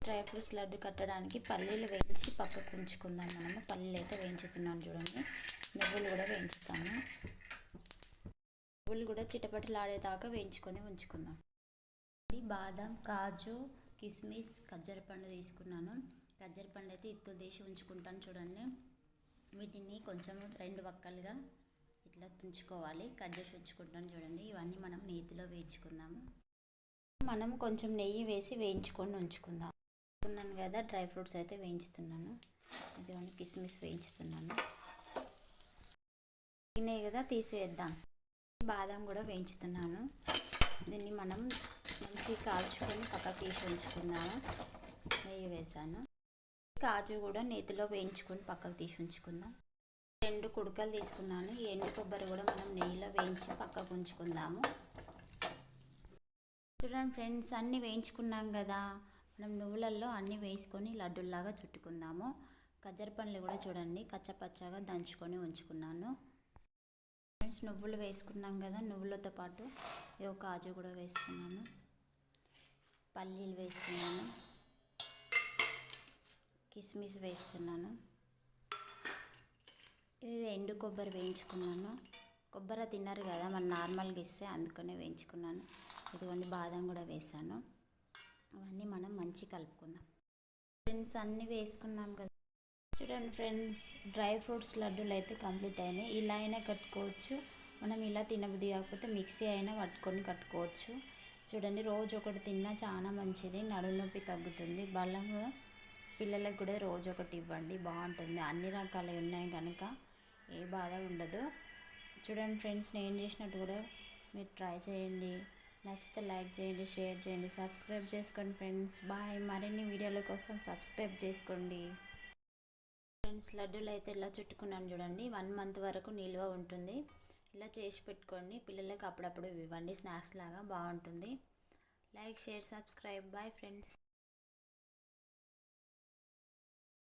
Dry fruits laddu కట్టడానికి పల్లీలు వేయించి పక్కకు ఉంచుకుందాం. మనము పల్లీలు అయితే వేయించుతున్నాను చూడండి. నువ్వులు కూడా వేయించుతాము. నువ్వులు కూడా చిటపటలాడేదాకా వేయించుకొని ఉంచుకుందాం. బాదం, కాజు, కిస్మిస్, ఖర్జూర పండు తీసుకున్నాను. ఖర్జూర పండు అయితే ఇత్తులు తీసి ఉంచుకుంటాను చూడండి. వీటిని కొంచెం 2 వక్కలుగా ఇట్లా తుంచుకోవాలి. కట్ చేసి ఉంచుకుంటాను చూడండి. ఇవన్నీ మనం నేతిలో వేయించుకుందాము. మనం కొంచెం నెయ్యి వేసి వేయించుకొని ఉంచుకుందాం. అనుకున్నాను కదా, డ్రై ఫ్రూట్స్ అయితే వేయించుతున్నాను. ఇదిగోండి కిస్మిస్ వేయించుతున్నాను. తినే కదా తీసేద్దాం. బాదం కూడా వేయించుతున్నాను. దీన్ని మనం మంచిగా కాల్చుకొని పక్కకు తీసి ఉంచుకుందాము. నెయ్యి వేసాను. కాజు కూడా నేతిలో వేయించుకొని పక్కకు తీసి ఉంచుకుందాం. 2 కుడకలు తీసుకున్నాను. ఈ ఎండు కొబ్బరి కూడా మనం నెయ్యిలో వేయించి పక్కకు ఉంచుకుందాము. చూడండి ఫ్రెండ్స్, అన్నీ వేయించుకున్నాం కదా, మనం నువ్వులలో అన్నీ వేసుకొని లడ్డుల్లాగా చుట్టుకుందాము. ఖర్జూర పండ్లు కూడా చూడండి కచ్చపచ్చగా దంచుకొని ఉంచుకున్నాను. ఫ్రెండ్స్, నువ్వులు వేసుకున్నాం కదా, నువ్వులతో పాటు కాజు కూడా వేస్తున్నాను. పల్లీలు వేస్తున్నాను. కిస్మిస్ వేస్తున్నాను. ఇది ఎండు కొబ్బరి వేయించుకున్నాను. కొబ్బరి తిన్నారు కదా, మనం నార్మల్గా ఇస్తే అందుకనే వేయించుకున్నాను. ఇదిగోండి బాదం కూడా వేసాను. అవన్నీ మనం మంచిగా కలుపుకుందాం. ఫ్రెండ్స్, అన్నీ వేసుకున్నాం కదా. చూడండి ఫ్రెండ్స్, డ్రై ఫ్రూట్స్ లడ్డూలు అయితే కంప్లీట్ అయినాయి. ఇలా అయినా కట్టుకోవచ్చు. మనం ఇలా తినబుద్ధి కాకపోతే మిక్సీ అయినా పట్టుకొని కట్టుకోవచ్చు. చూడండి, రోజు ఒకటి తిన్నా చాలా మంచిది. నడుము నొప్పి తగ్గుతుంది. బలము పిల్లలకు కూడా రోజు ఒకటి ఇవ్వండి, బాగుంటుంది. అన్ని రకాలు ఉన్నాయి కనుక ఏ బాధ ఉండదు. చూడండి ఫ్రెండ్స్, నేను చేసినట్టు కూడా మీరు ట్రై చేయండి. నచ్చితే లైక్ చేయండి, షేర్ చేయండి, సబ్స్క్రైబ్ చేసుకోండి ఫ్రెండ్స్. బాయ్. మరిన్ని వీడియోల కోసం సబ్స్క్రైబ్ చేసుకోండి. ఫ్రెండ్స్, లడ్డూలు అయితే ఇలా చుట్టుకున్నాను చూడండి. 1 మంత్ వరకు నిల్వ ఉంటుంది. ఇలా చేసి పెట్టుకోండి. పిల్లలకు అప్పుడప్పుడు ఇవ్వండి, స్నాక్స్ లాగా బాగుంటుంది. Like, share, subscribe. Bye friends.